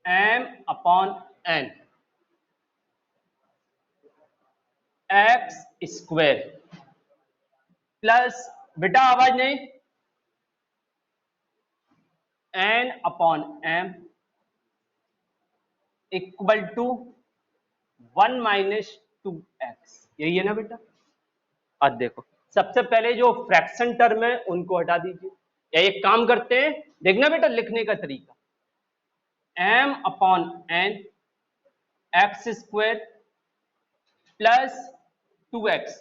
m upon n x square plus, बेटा आवाज नहीं, n upon m equal to 1 minus 2x, यही है ना बेटा। अब देखो, सबसे पहले जो फ्रैक्शन टर्म है उनको हटा दीजिए, या एक काम करते हैं, देखना बेटा लिखने का तरीका, m upon n x square plus 2x,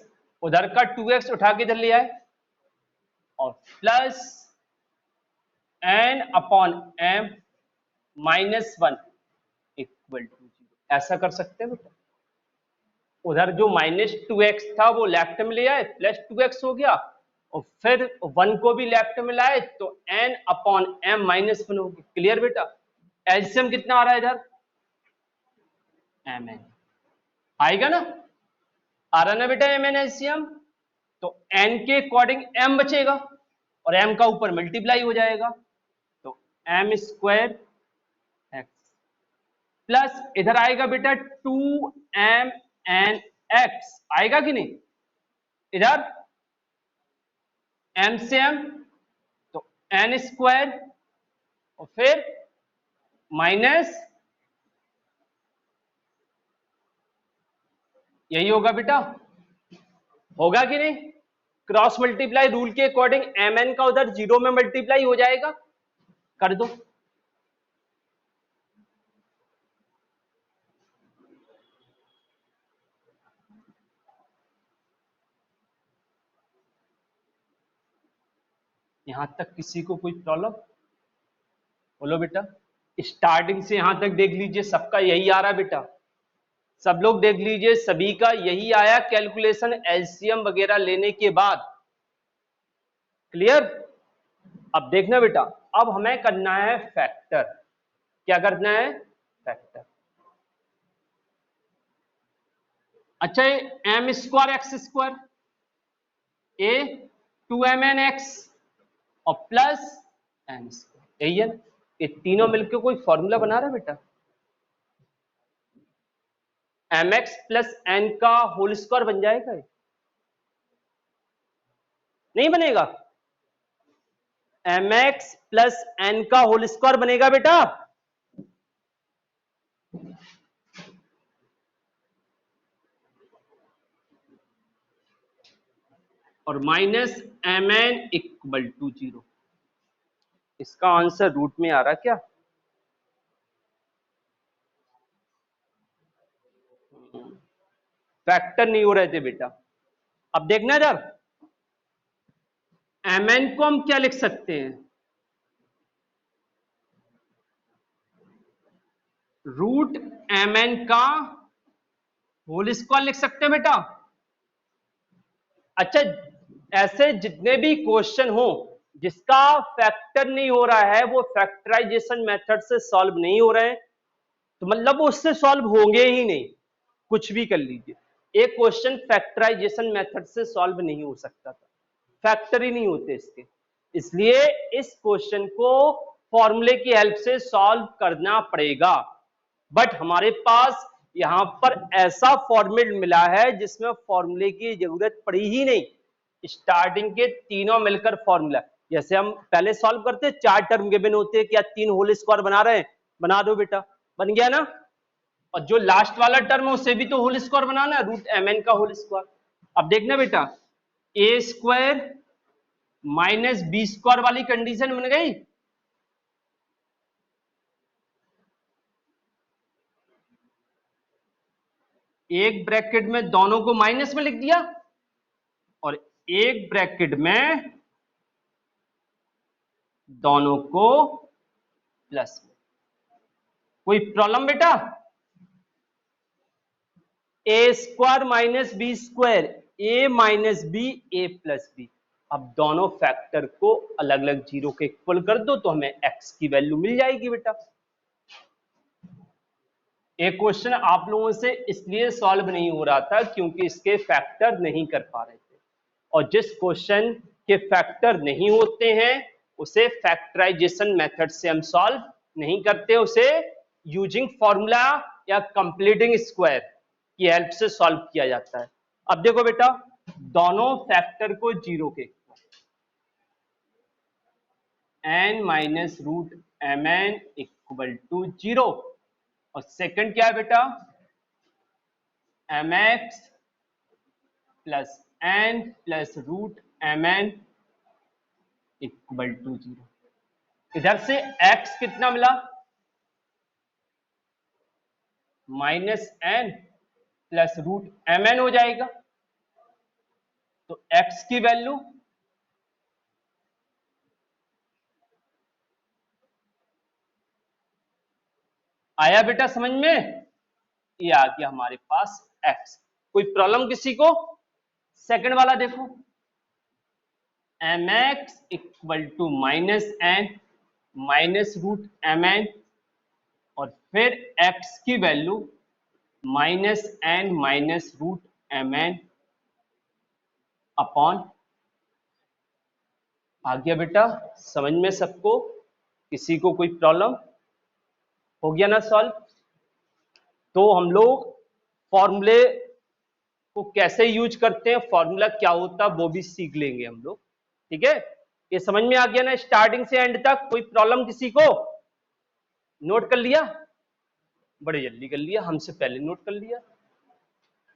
उधर का 2x उठा के इधर ले आए, और plus n upon m minus 1 equal to 0, ऐसा कर सकते हैं बेटा। उधर जो माइनस 2x था वो लेफ्ट में ले आए, प्लस 2x हो गया, और फिर 1 को भी लेफ्ट में लाए तो n अपॉन m माइनस 1 होगी। क्लियर बेटा। एलसीएम कितना आ रहा है इधर, mn आएगा ना, आ रहा ना बेटा mn एलसीएम, तो n के अकॉर्डिंग m बचेगा और m का ऊपर मल्टीप्लाई हो जाएगा, तो m स्क्वायर एक्स प्लस इधर आएगा बेटा 2mn x, आएगा कि नहीं, इधर m से m तो n स्क्वायर और फिर माइनस, यही होगा बेटा, होगा कि नहीं, क्रॉस मल्टीप्लाई रूल के अकॉर्डिंग mn का उधर 0 में मल्टीप्लाई हो जाएगा, कर दो। यहां तक किसी को कोई प्रॉब्लम, बोलो बेटा। स्टार्टिंग से यहां तक देख लीजिए, सबका यही आ रहा है बेटा, सब लोग देख लीजिए, सभी का यही आया कैलकुलेशन एलसीएम वगैरह लेने के बाद। क्लियर। अब देखना बेटा, अब हमें करना है फैक्टर। क्या करना है, फैक्टर। अच्छा, एम स्क्वायर एक्स स्क्वायर ए 2mn x और प्लस एन स्क्वायर, यही है ना, ये तीनों मिलकर कोई फॉर्मूला बना रहा है बेटा, mx प्लस एन का होल स्क्वायर बन जाएगा, नहीं बनेगा, mx प्लस एन का होल स्क्वायर बनेगा बेटा, और माइनस mn इक्वल टू 0। इसका आंसर रूट में आ रहा क्या, फैक्टर नहीं हो रहे थे बेटा। अब देखना जब mn को हम क्या लिख सकते हैं, रूट mn का होल स्क्वायर लिख सकते हैं बेटा। अच्छा, ऐसे जितने भी क्वेश्चन हो जिसका फैक्टर नहीं हो रहा है, वो फैक्टराइजेशन मेथड से सॉल्व नहीं हो रहे हैं, तो मतलब वो उससे सॉल्व होंगे ही नहीं, कुछ भी कर लीजिए, एक क्वेश्चन फैक्टराइजेशन मेथड से सॉल्व नहीं हो सकता था, फैक्टर ही नहीं होते इसके, इसलिए इस क्वेश्चन को फॉर्मूले की हेल्प से सॉल्व करना पड़ेगा। बट हमारे पास यहां पर ऐसा फॉर्मेट मिला है जिसमें फॉर्मूले की जरूरत पड़ी ही नहीं, स्टार्टिंग के तीनों मिलकर फॉर्मूला, जैसे हम पहले सॉल्व करते, 4 टर्म गिवन होते हैं, क्या 3 होल स्क्वायर बना रहे हैं, बना दो बेटा, बन गया ना, और जो लास्ट वाला टर्म है उसे भी तो होल स्क्वायर बनाना है, रूट mn का होल स्क्वायर। अब देखना बेटा, ए स्क्वायर माइनस बी स्क्वायर वाली कंडीशन बन गई, एक ब्रैकेट में दोनों को माइनस में लिख दिया और एक ब्रैकेट में दोनों को प्लस में, कोई प्रॉब्लम बेटा, ए स्क्वायर माइनस बी स्क्वायर, ए माइनस बी ए प्लस बी, अब दोनों फैक्टर को अलग अलग जीरो के इक्वल कर दो तो हमें एक्स की वैल्यू मिल जाएगी बेटा। एक क्वेश्चन आप लोगों से इसलिए सॉल्व नहीं हो रहा था क्योंकि इसके फैक्टर नहीं कर पा रहे थे, और जिस क्वेश्चन के फैक्टर नहीं होते हैं उसे फैक्टराइजेशन मेथड से हम सॉल्व नहीं करते, उसे यूजिंग फॉर्मूला या कंप्लीटिंग स्क्वायर की हेल्प से सॉल्व किया जाता है। अब देखो बेटा, दोनों फैक्टर को जीरो के n minus root M n equal to zero, और सेकंड क्या है बेटा, m x plus n plus root M n equal to zero. इधर से x कितना मिला, minus n plus root M n हो जाएगा। तो x की वैल्यू आया बेटा समझ में, ये आ गया हमारे पास x। कोई प्रॉब्लम किसी को? सेकंड वाला देखो, M X equal to minus N minus root M N, और फिर x की value minus N minus root M N upon, आ गया बेटा समझ में सबको? किसी को कोई प्रॉब्लम? हो गया ना सॉल्व? तो हम लोग फॉर्मूले को कैसे यूज करते हैं, फॉर्मूला क्या होता है वो भी सीख लेंगे हम लोग, ठीक है? ये समझ में आ गया ना स्टार्टिंग से एंड तक? कोई प्रॉब्लम किसी को? नोट कर लिया? बड़े जल्दी कर लिया, हमसे पहले नोट कर लिया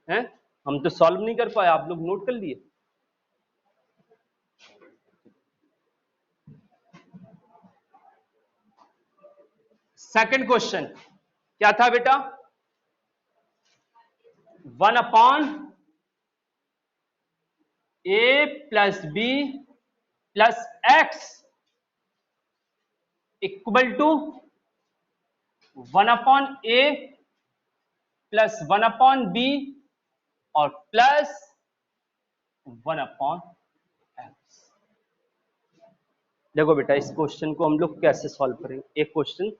है। हम तो सॉल्व नहीं कर पाए, आप लोग नोट कर लिए। सेकंड क्वेश्चन क्या था बेटा, 1 a plus B plus x equal to 1 a plus 1 b और प्लस 1 x। देखो बेटा, इस क्वेश्चन को हम लोग कैसे सॉल्व करेंगे? एक क्वेश्चन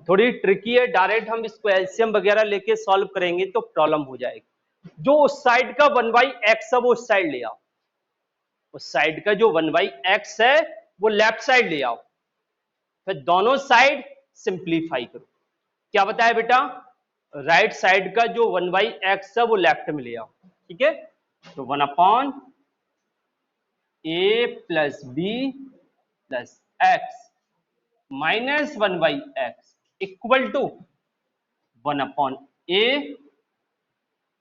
थोड़ी ट्रिकी है, डायरेक्ट हम इसको एलसीएम वगैरह लेके सॉल्व करेंगे तो प्रॉब्लम हो जाएगी। जो उस साइड का 1/x है वो उस साइड ले आओ, उस साइड का जो 1/x है वो लेफ्ट साइड ले आओ, फिर दोनों साइड सिंप्लीफाई करो। क्या बताया बेटा, राइट साइड का जो 1/x है वो लेफ्ट में ले आओ, ठीक है? तो 1 a plus B plus x minus 1/x equal to 1 a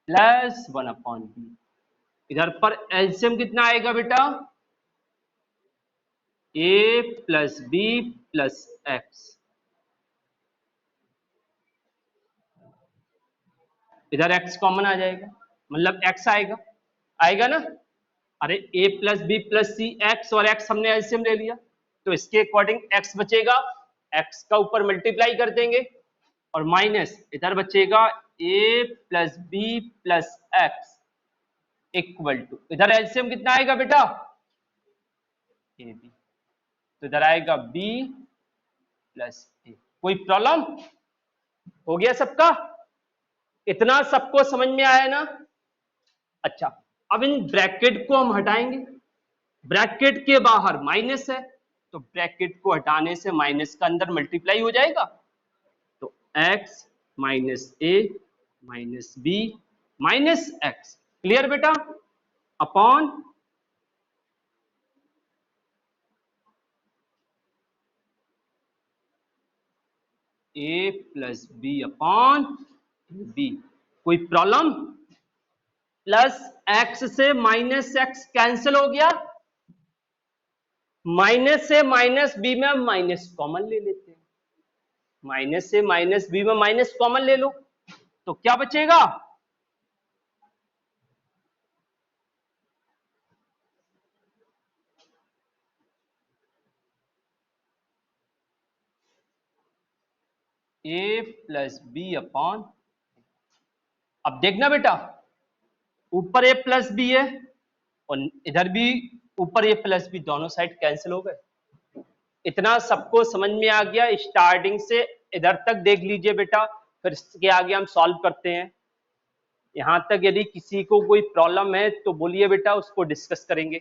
plus 1 b। इधर पर एलसीएम कितना आएगा बेटा, a plus B plus x. इधर x कॉमन आ जाएगा, मतलब x आएगा, आएगा ना? अरे a plus B plus c x, और x हमने एलसीएम ले लिया तो इसके अकॉर्डिंग x बचेगा, x का ऊपर मल्टीप्लाई कर देंगे, और माइनस इधर बचेगा a plus B plus x equal to, इधर एलसीएम कितना आएगा बेटा, ए बी, तो इधर आएगा b प्लस ए। कोई प्रॉब्लम? हो गया सबका? इतना सबको समझ में आया ना? अच्छा, अब इन ब्रैकेट को हम हटाएंगे, ब्रैकेट के बाहर माइनस है तो ब्रैकेट को हटाने से माइनस का अंदर मल्टीप्लाई हो जाएगा, तो x minus A minus B minus X, clear बेटा? अपॉन ए प्लस बी अपॉन बी। कोई प्रॉब्लम? प्लस एक्स से माइनस एक्स कैंसिल हो गया, माइनस से माइनस बी में माइनस कॉमन ले लेते हैं, माइनस से माइनस बी में माइनस कॉमन ले लो, तो क्या बचेगा, ए प्लस बी अपॉन। अब देखना बेटा, ऊपर ए प्लस बी है और इधर भी ऊपर ए प्लस बी, दोनों साइड कैंसिल हो गए। इतना सबको समझ में आ गया? स्टार्टिंग से इधर तक देख लीजिए बेटा, फिर इसके आगे हम सॉल्व करते हैं। यहां तक यदि किसी को कोई प्रॉब्लम है तो बोलिए बेटा, उसको डिस्कस करेंगे।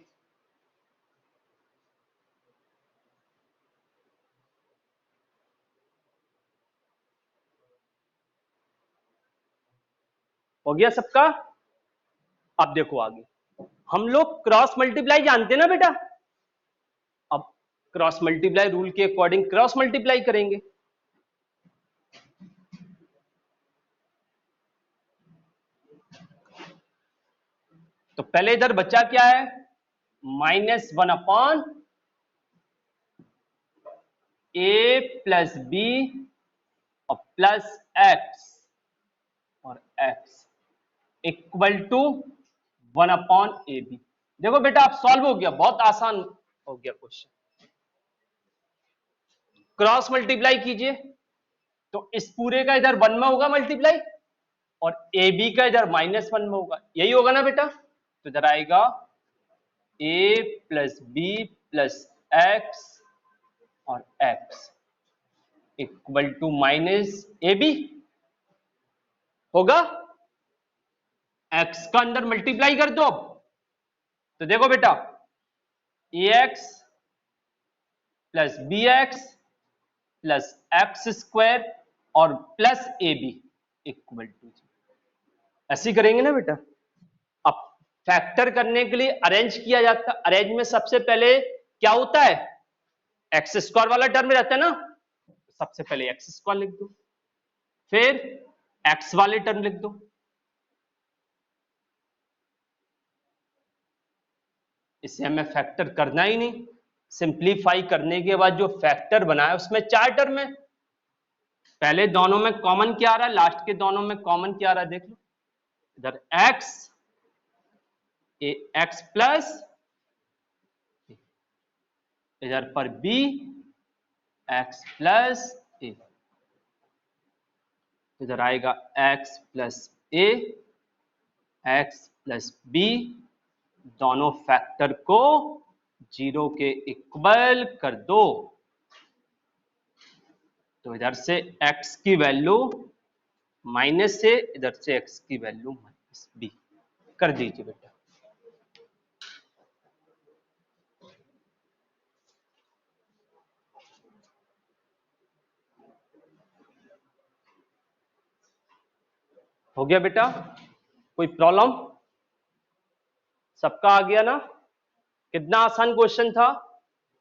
हो गया सबका। अब देखो आगे, हम लोग क्रॉस मल्टीप्लाई जानते हैं ना बेटा। अब क्रॉस मल्टीप्लाई रूल के अकॉर्डिंग क्रॉस मल्टीप्लाई करेंगे। तो पहले इधर बचा क्या है, -1 अपॉन ए प्लस बी और प्लस एक्स और x equal to 1 upon a b. देखो बेटा आप सॉल्व हो गया, बहुत आसान हो गया क्वेश्चन। क्रॉस मल्टीप्लाई कीजिए तो इस पूरे का इधर 1 में होगा मल्टीप्लाई और ए बी का इधर -1 में होगा, यही होगा ना बेटा। तो इधर आएगा A plus B plus x और x equal to minus A B होगा। एक्स का अंदर मल्टीप्लाई कर दो अब। तो देखो बेटा A X plus B X plus X square और plus A B equal to, ऐसे करेंगे ना बेटा। अब फैक्टर करने के लिए अरेंज किया जाता है। अरेंज में सबसे पहले क्या होता है, एक्स स्क्वायर वाला टर्म रहता है ना, सबसे पहले एक्स स्क्वायर लिख दो, फिर एक्स वाले टर्म लिख दो, इसे हमें फैक्टर करना ही नहीं। सिंप्लीफाई करने के बाद जो फैक्टर बनाया उसमें 4 टर्म है। पहले दोनों में कॉमन क्या आ रहा है, लास्ट के दोनों में कॉमन क्या आ रहा है देख लो। इधर एक्स प्लस, इधर पर बी एक्स प्लस ए, इधर आएगा एक्स प्लस ए एक्स प्लस बी, दोनों फैक्टर को 0 के इक्वल कर दो। तो इधर से x की वैल्यू माइनस से, इधर से x की वैल्यू -b कर दीजिए बेटा। हो गया बेटा, कोई प्रॉब्लम? सबका आ गया ना? कितना आसान क्वेश्चन था,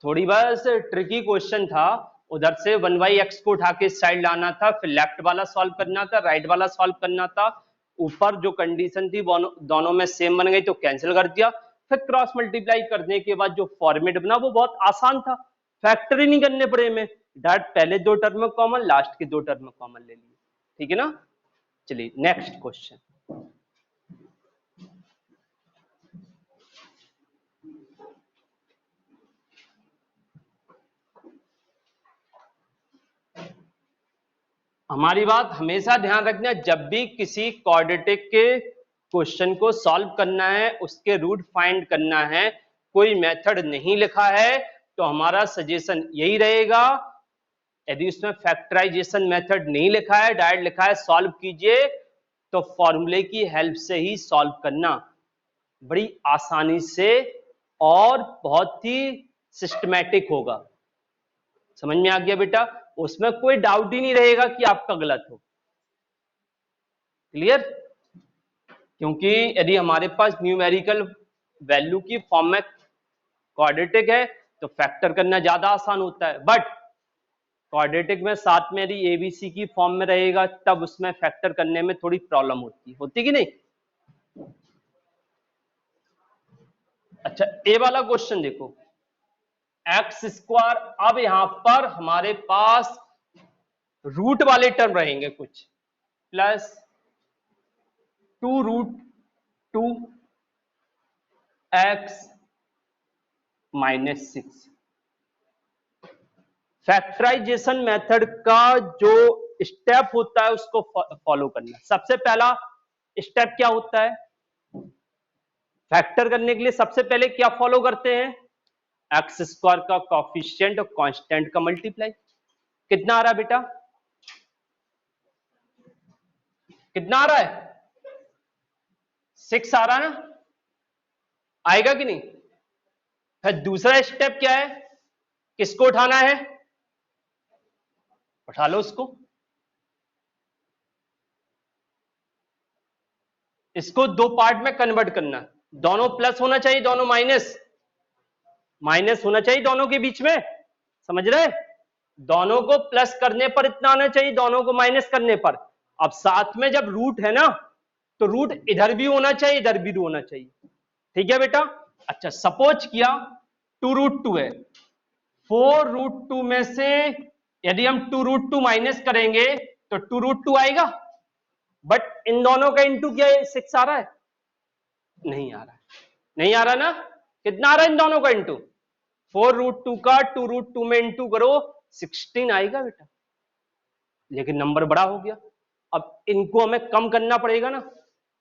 थोड़ी बस ट्रिकी क्वेश्चन था। उधर से 1/x को उठा के इस साइड लाना था, फिर लेफ्ट वाला सॉल्व करना था, राइट वाला सॉल्व करना था। ऊपर जो कंडीशन थी दोनों में सेम बन गई तो कैंसिल कर दिया। फिर क्रॉस मल्टीप्लाई करने के बाद जो फॉर्मेट बना वो बहुत आसान था, फैक्टर ही नहीं करने पड़े हमें, डायरेक्ट पहले 2 टर्म में कॉमन, लास्ट के 2 टर्म में कॉमन ले लिए। ठीक है ना? चलिए नेक्स्ट क्वेश्चन। हमारी बात हमेशा ध्यान रखना, जब भी किसी क्वाड्रेटिक के क्वेश्चन को सॉल्व करना है, उसके रूट फाइंड करना है, कोई मेथड नहीं लिखा है तो हमारा सजेशन यही रहेगा। यदि उसमें फैक्टराइजेशन मेथड नहीं लिखा है, डायरेक्ट लिखा है सॉल्व कीजिए, तो फॉर्मूले की हेल्प से ही सॉल्व करना, बड़ी आसानी से और बहुत ही सिस्टमैटिक होगा। समझ में आ गया बेटा? उसमें कोई डाउट ही नहीं रहेगा कि आपका गलत हो। क्लियर? क्योंकि यदि हमारे पास न्यूमेरिकल वैल्यू की फॉर्म में क्वाड्रेटिक है तो फैक्टर करना ज्यादा आसान होता है, बट क्वाड्रेटिक में साथ में यदि एबीसी की फॉर्म में रहेगा तब उसमें फैक्टर करने में थोड़ी प्रॉब्लम होती कि नहीं? अच्छा, ए वाला क्वेश्चन देखो, एक्स स्क्वायर, अब यहां पर हमारे पास रूट वाले टर्म रहेंगे कुछ, प्लस 2√2 एक्स -6। फैक्टराइजेशन मेथड का जो स्टेप होता है उसको फॉलो करना। सबसे पहला स्टेप क्या होता है, फैक्टर करने के लिए सबसे पहले क्या फॉलो करते हैं, एक्स स्क्वायर का कॉफिशिएंट और कांस्टेंट का मल्टीप्लाई। कितना आ रहा है बेटा, कितना आ रहा है? 6 आ रहा है ना? आएगा कि नहीं? फिर दूसरा स्टेप क्या है, किसको उठाना है, उठा लो उसको। इसको दो पार्ट में कन्वर्ट करना, दोनों प्लस होना चाहिए, दोनों माइनस, माइनस होना चाहिए दोनों के बीच में, समझ रहे? दोनों को प्लस करने पर इतना आना चाहिए, दोनों को माइनस करने पर। अब साथ में जब रूट है ना, तो रूट इधर भी होना चाहिए, इधर भी होना चाहिए, ठीक है बेटा? अच्छा, सपोज किया 2√2 है, 4√2 में से यदि हम 2√2 माइनस करेंगे तो 2√2 आएगा, बट इन दोनों का इंटू क्या है, 6 आ रहा है? नहीं आ रहा है, नहीं आ रहा ना? कितना आ रहा है इन दोनों का इंटू? 4√2 का 2√2 में इंटू करो, 16 आएगा बेटा, लेकिन नंबर बड़ा हो गया। अब इनको हमें कम करना पड़ेगा ना,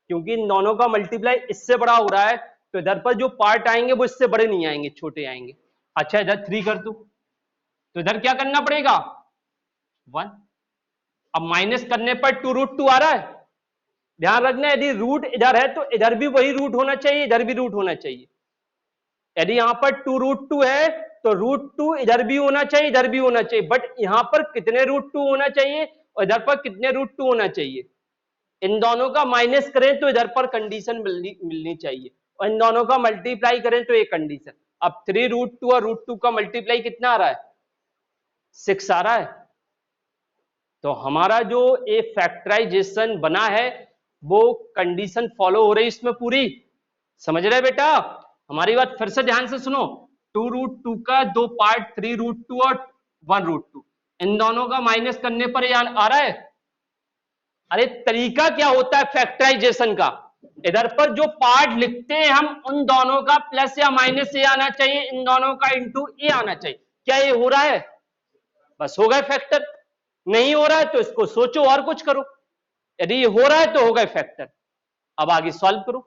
क्योंकि इन दोनों का मल्टीप्लाई इससे बड़ा हो रहा है, तो इधर पर जो पार्ट आएंगे वो इससे बड़े नहीं आएंगे, छोटे आएंगे। अच्छा, इधर 3 कर दो, तो इधर क्या करना पड़ेगा? 1। अब माइनस करने पर 2√2 आ रहा है, ध्यान रखना, यदि रूट इधर है तो इधर भी वही रूट होना चाहिए, इधर भी रूट होना चाहिए। यदि यहां पर 2√2 है तो √2 इधर भी होना चाहिए, इधर भी होना चाहिए, बट यहां पर कितने √2 होना चाहिए और इधर पर कितने √2 होना चाहिए? इन दोनों का माइनस करें तो इधर पर कंडीशन मिलनी चाहिए, और इन दोनों का मल्टीप्लाई करें तो एक कंडीशन। अब 3√2 और √2 का मल्टीप्लाई कितना आ रहा है? 6 आ रहा है। तो हमारा जो ये फैक्टराइजेशन बना है वो कंडीशन फॉलो हो रही है इसमें पूरी, समझ रहे बेटा? हमारी बात फिर से ध्यान से सुनो, 2√2 का दो पार्ट, 3√2 और 1√2, इन दोनों का माइनस करने पर आ रहा है। अरे तरीका क्या होता है फैक्टराइजेशन का? इधर पर जो पार्ट लिखते हैं हम, उन दोनों का प्लस या माइनस ए आना चाहिए, इन दोनों का इंटू ए आना चाहिए। क्या ये हो रहा है? बस हो गए फैक्टर। नहीं हो रहा है तो इसको सोचो और कुछ करो, यदि ये हो रहा है तो हो गए फैक्टर। अब आगे सॉल्व करो,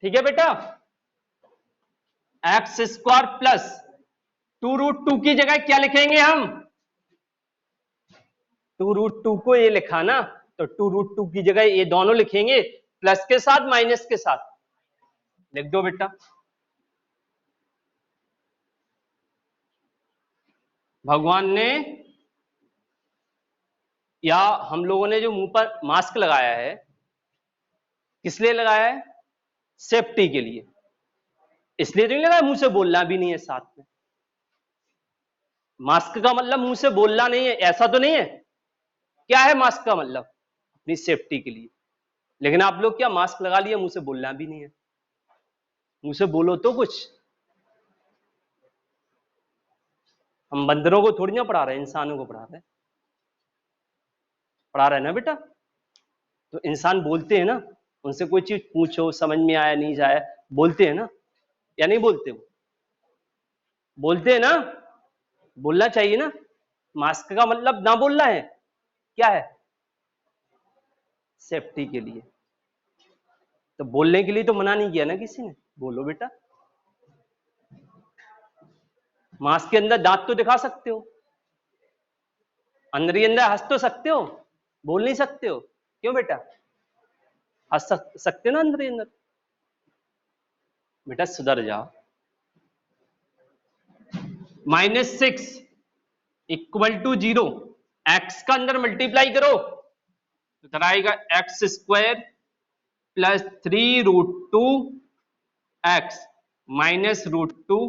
ठीक है बेटा? x² प्लस 2√2 की जगह क्या लिखेंगे हम? 2√2 को ये लिखा ना, तो 2√2 की जगह ये दोनों लिखेंगे, प्लस के साथ माइनस के साथ। लिख दो बेटा। भगवान ने या हम लोगों ने जो मुंह पर मास्क लगाया है, किस लिए लगाया है? सेफ्टी के लिए। इसलिए तो नहीं लगाया मुंह से बोलना भी नहीं है साथ में। मास्क का मतलब मुंह से बोलना नहीं है, ऐसा तो नहीं है। क्या है मास्क का मतलब? अपनी सेफ्टी के लिए। लेकिन आप लोग क्या मास्क लगा लिया, मुंह से बोलना भी नहीं है। मुंह से बोलो तो कुछ। हम बंदरों को थोड़ी ना पढ़ा रहे हैं, इंसानों को पढ़ा रहे हैं। पढ़ा रहे हैं ना बेटा? तो इंसान बोलते हैं ना, उनसे कोई चीज पूछो, समझ में आया नहीं जाए, बोलते हैं ना या नहीं बोलते? वो बोलते हैं ना, बोलना चाहिए ना। मास्क का मतलब ना बोलना है, क्या है? सेफ्टी के लिए। तो बोलने के लिए तो मना नहीं किया ना किसी ने, बोलो बेटा। मास्क के अंदर दांत तो दिखा सकते हो, अंदर ही अंदर हंस तो सकते हो, बोल नहीं सकते हो। क्यों बेटा? हंस सकते हो ना अंदर ही अंदर। बेटा सुधर जाओ। -6 = 0, एक्स का अंदर मल्टीप्लाई करो तो इधर आएगा x² plus 3√2 x minus √2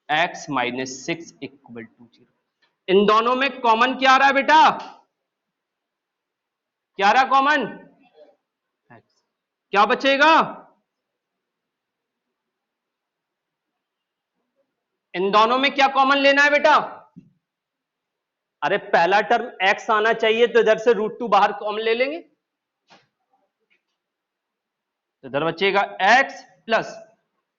x minus 6 = 0। इन दोनों में कॉमन क्या आ रहा है बेटा? क्या आ रहा कॉमन? x। क्या बचेगा? इन दोनों में क्या कॉमन लेना है बेटा? अरे पहला टर्म x आना चाहिए, तो इधर से √2 बाहर कॉमन ले लेंगे, तो इधर बचेगा x प्लस,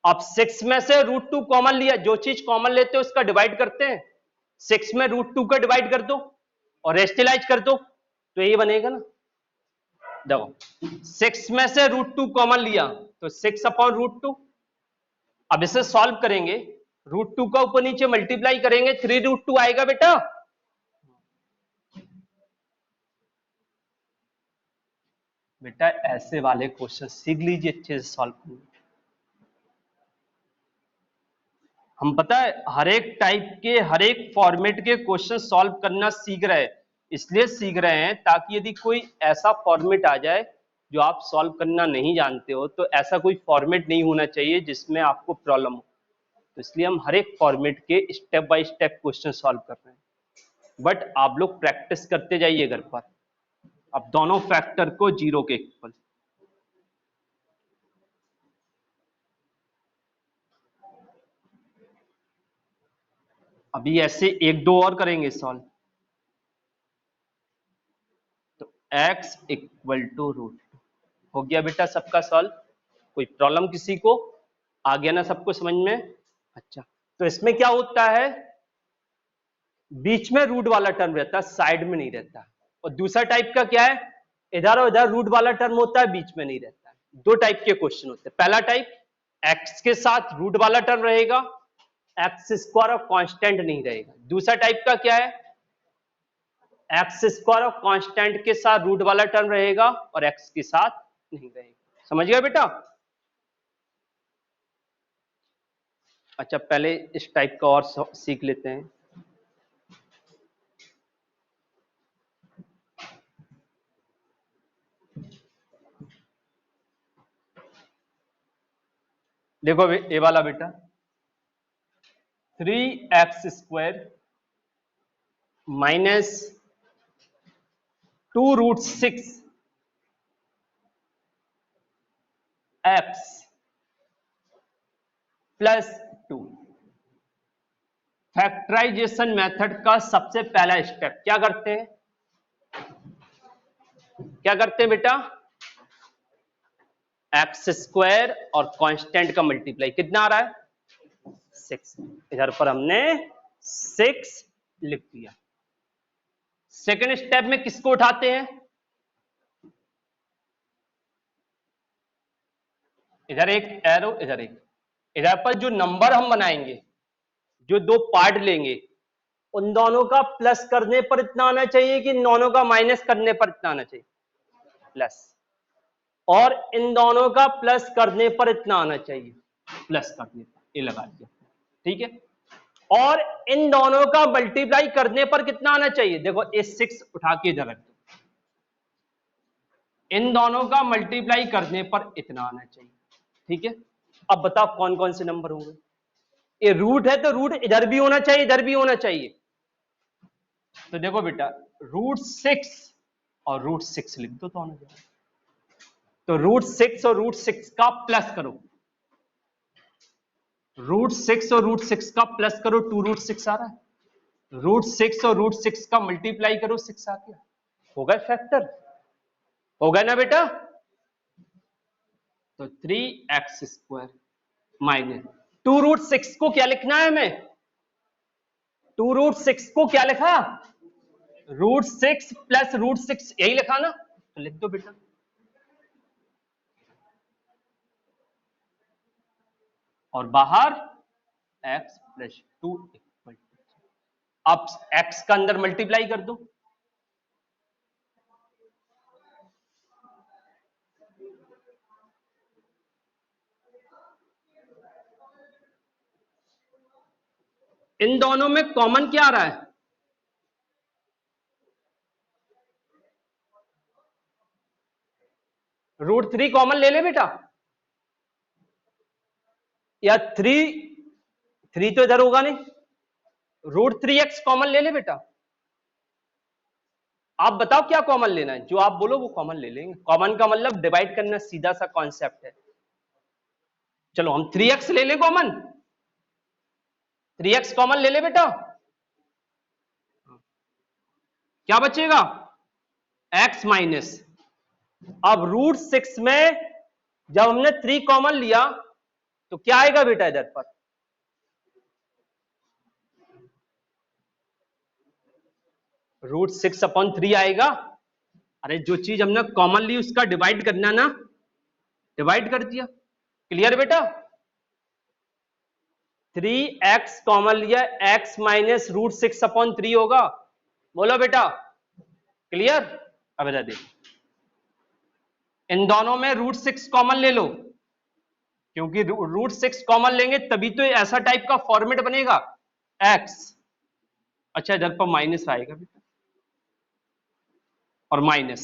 अब 6 में से √2 कॉमन लिया, जो चीज कॉमन लेते हो उसका डिवाइड करते हैं, 6 में √2 का डिवाइड कर दो और रेस्टिलाइज कर दो, तो ये बनेगा ना। देखो 6 में से √2 कॉमन लिया तो 6/√2। अब इसे सॉल्व करेंगे, √2 का ऊपर नीचे मल्टीप्लाई करेंगे, 3√2 आएगा बेटा। बेटा ऐसे वाले क्वेश्चन सीख लीजिए अच्छे से सॉल्व करना। हम पता है हर एक टाइप के, हर एक फॉर्मेट के क्वेश्चन सॉल्व करना सीख रहे हैं, इसलिए सीख रहे हैं ताकि यदि कोई ऐसा फॉर्मेट आ जाए जो आप सॉल्व करना नहीं जानते हो, तो ऐसा कोई फॉर्मेट नहीं होना चाहिए जिसमें आपको प्रॉब्लम हो। तो इसलिए हम हर एक फॉर्मेट के step by step question solve कर रहे हैं। बट आप लोग प्रैक्टिस करते जाइए घर पर, अब दोनों फैक्टर को 0 के इक्वल। अभी ऐसे एक दो और करेंगे सॉल्व। तो x इक्वल टू रूट, हो गया बेटा सबका सॉल्व। कोई प्रॉब्लम किसी को? आ गया ना सबको समझ में? अच्छा, तो इसमें क्या होता है, बीच में रूट वाला टर्म रहता है, साइड में नहीं रहता। और दूसरा टाइप का क्या है, इधर और इधर रूट वाला टर्म होता है, बीच में नहीं रहता है। दो टाइप के क्वेश्चन होते हैं। पहला टाइप, x के साथ रूट वाला टर्म रहेगा, एक्स स्क्वायर और कांस्टेंट नहीं रहेगा। दूसरा टाइप का क्या है, एक्स स्क्वायर और कांस्टेंट के साथ रूट वाला टर्म रहेगा और एक्स के साथ नहीं रहेगा। समझ गया बेटा? अच्छा, पहले इस टाइप का और सीख लेते हैं। देखो ये वाला बेटा, 3x square minus 2√6 x plus 2। Factorization method का सबसे पहला स्टेप क्या करते हैं, क्या करते हैं बेटा, एक्स स्क्वायर और कांस्टेंट का मल्टीप्लाई, कितना आ रहा है 6, इधर पर हमने 6 लिख दिया। सेकेंड स्टेप में किसको उठाते हैं, इधर एक एरो इधर एक, इधर पर जो नंबर हम बनाएंगे, जो दो पार्ट लेंगे, उन दोनों का प्लस करने पर इतना आना चाहिए कि इन दोनों का माइनस करने पर इतना आना चाहिए प्लस, और इन दोनों का प्लस करने पर इतना आना चाहिए प्लस करने पर, ये लगा दिया, ठीक है। और इन दोनों का मल्टीप्लाई करने पर कितना आना चाहिए, देखो ये 6 उठा के इधर रख दो, इन दोनों का मल्टीप्लाई करने पर इतना आना चाहिए, ठीक है। अब बताओ कौन कौन से नंबर होंगे, ये रूट है तो रूट इधर भी होना चाहिए इधर भी होना चाहिए। तो देखो बेटा, √6 और √6 लिख दो तो आना चाहिए। तो √6 और √6 का प्लस करो, √6 और √6 का प्लस करो, 2√6 आ रहा है, √6 और √6 का मल्टीप्लाई करो, 6 आ गया, हो गए फैक्टर, हो गए ना बेटा। तो 3x स्क्वायर माइनस 2√6 को क्या लिखना है हमें, 2√6 को क्या लिखा, √6 प्लस √6, यही लिखा ना, तो लिख दो बेटा। और बाहर x प्लस 2 इक्वल, अब x का अंदर मल्टीप्लाई कर दो, इन दोनों में कॉमन क्या आ रहा है, √3 कॉमन ले ले बेटा, या 3 तो इधर होगा नहीं, √3x कॉमन ले ले बेटा। आप बताओ क्या कॉमन लेना है, जो आप बोलो वो कॉमन ले लेंगे। कॉमन का मतलब डिवाइड करना, सीधा सा कॉन्सेप्ट है। चलो हम 3x ले ले कॉमन, 3x कॉमन ले ले बेटा, क्या बचेगा x माइनस, अब √6 में जब हमने 3 कॉमन लिया तो क्या आएगा बेटा इधर पर, √6/3 आएगा। अरे जो चीज हमने कॉमन ली उसका डिवाइड करना ना, डिवाइड कर दिया, क्लियर बेटा। 3x कॉमन लिया, x माइनस √6/3 होगा, बोलो बेटा, क्लियर। अब इधर देख, इन दोनों में √6 कॉमन ले लो, क्योंकि √6 कॉमन लेंगे तभी तो ऐसा टाइप का फॉर्मेट बनेगा x। अच्छा इधर पर माइनस आएगा बेटा, और माइनस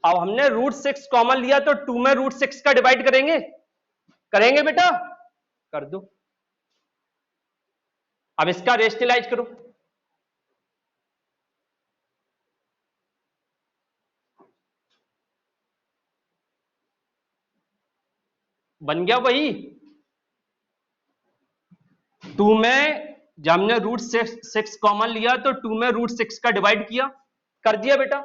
अब हमने √6 कॉमन लिया तो 2 में √6 का डिवाइड करेंगे, करेंगे बेटा, कर दो। अब इसका रेशनलाइज करो, बन गया वही 2 में, जब हमने √6 कॉमन लिया तो 2 में √6 का डिवाइड किया, कर दिया बेटा,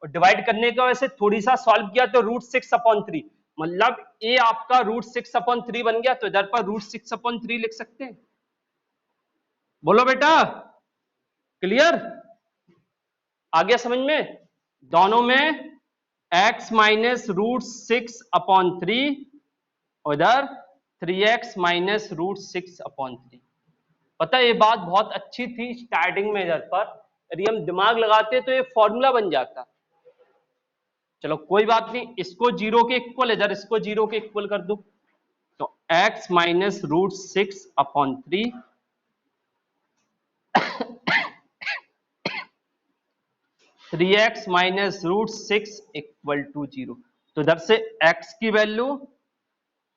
और डिवाइड करने का वैसे थोड़ी सा सॉल्व किया तो √6/3, मतलब ये आपका √6/3 बन गया, तो इधर पर √6/3 लिख सकते हैं। बोलो बेटा, क्लियर, आ गया समझ में? दोनों में x माइनस √6/3, उधर 3x माइनस √6/3। पता है ये बात बहुत अच्छी थी स्टार्टिंग में, इधर पर यदि हम दिमाग लगाते तो ये फॉर्मूला बन जाता। चलो कोई बात नहीं, इसको 0 के इक्वल, इधर इसको 0 के इक्वल कर दो, तो x minus √6/3 3x minus √6 equal to 0। तो इधर से x की वैल्यू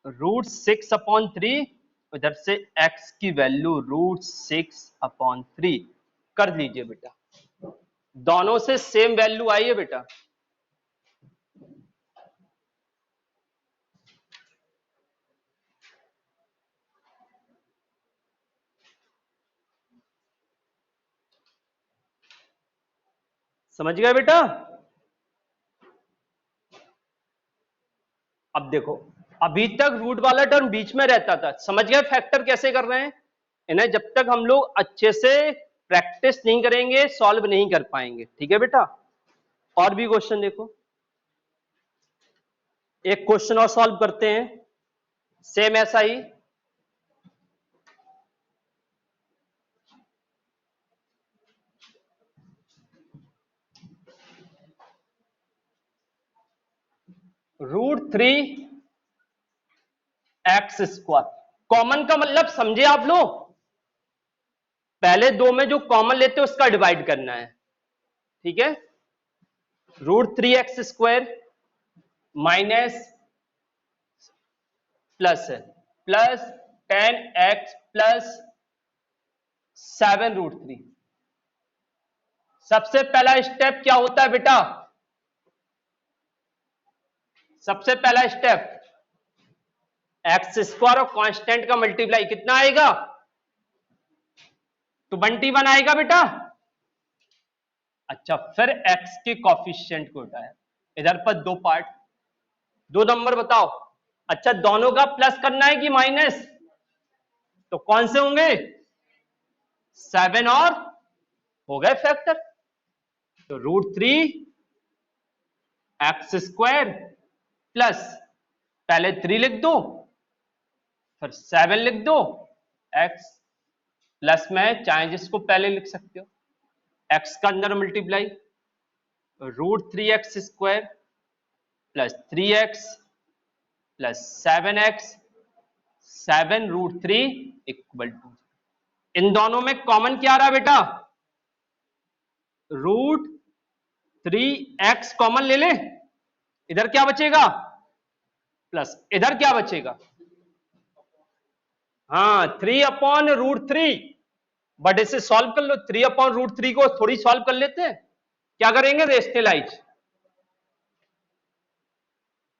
√6/3, इधर से x की वैल्यू √6/3 कर लीजिए बेटा, दोनों से सेम वैल्यू आई है बेटा। समझ गए बेटा? अब देखो, अभी तक रूट वाला टर्म बीच में रहता था, समझ गए फैक्टर कैसे कर रहे हैं? इन्हें जब तक हम लोग अच्छे से प्रैक्टिस नहीं करेंगे सॉल्व नहीं कर पाएंगे, ठीक है बेटा? और भी क्वेश्चन देखो, एक क्वेश्चन और सॉल्व करते हैं, सेम ऐसा ही। √3x², कॉमन का मतलब समझे आप लोग? पहले दो में जो कॉमन लेते हैं उसका डिवाइड करना है, ठीक है? √3x² minus plus 10x plus 7√3। सबसे पहला स्टेप क्या होता है बेटा? सबसे पहला स्टेप x² और कांस्टेंट का मल्टीप्लाई, कितना आएगा? 21 आएगा बेटा। अच्छा, फिर x के कॉफिशिएंट को उठाया, इधर पर दो पार्ट, दो नंबर बताओ। अच्छा, दोनों का प्लस करना है कि माइनस? तो कौन से होंगे? 7 और हो गए फैक्टर, तो √3x² प्लस, पहले 3 लिख दो फिर 7 लिख दो, x प्लस में चाहे जिसको पहले लिख सकते हो, x का अंदर multiply, √3x² plus 3x plus 7x, 7√3 equal to, इन दोनों में कॉमन क्या आ रहा है बेटा? √3x कॉमन ले ले, इधर क्या बचेगा? प्लस, इधर क्या बचेगा? हाँ, 3/√3, बट इसे सॉल्व कर लो, 3/√3 को थोड़ी सॉल्व कर लेते हैं, क्या करेंगे? रेशनलाइज,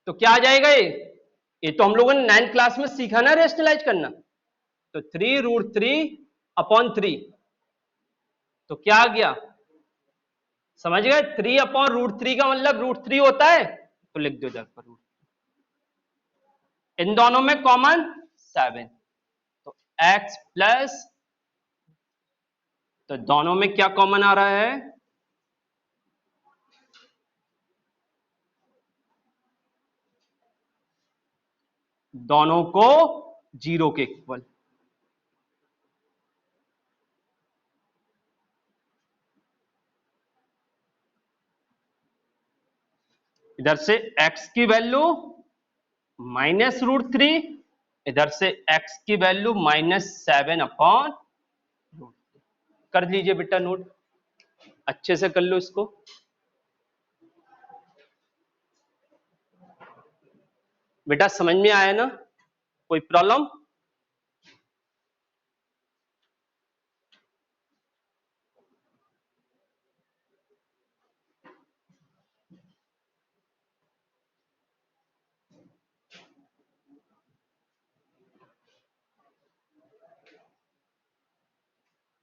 तो क्या आ जाएगा? ये तो हम लोगों ने 9th क्लास में सीखा ना रेशनलाइज करना, तो 3√3/3, तो क्या आ गया? समझ गए? 3/√3 का मतलब √3 होता है, तो लिख दो इधर पर √3, इन दोनों में कॉमन 7, तो x प्लस, तो दोनों में क्या कॉमन आ रहा है? दोनों को 0 के इक्वल, इधर से x की वैल्यू -√3, इधर से x की वैल्यू -7/√3। कर लीजिए बेटा नोट, अच्छे से कर लो इसको। बेटा समझ में आया ना? कोई problem?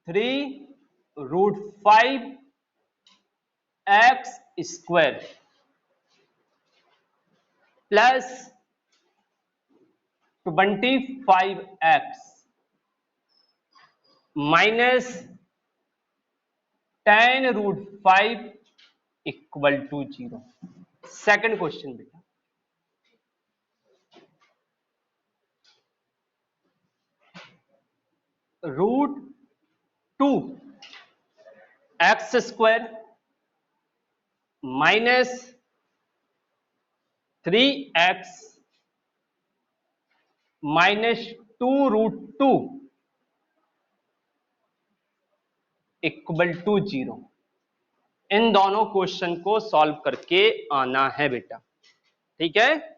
Three root 5x² plus 25x minus 10√5 equal to 0। Second question बेटा, √2x² minus 3x minus 2√2 equal to 0। इन दोनों क्वेश्चन को सॉल्व करके आना है बेटा, ठीक है।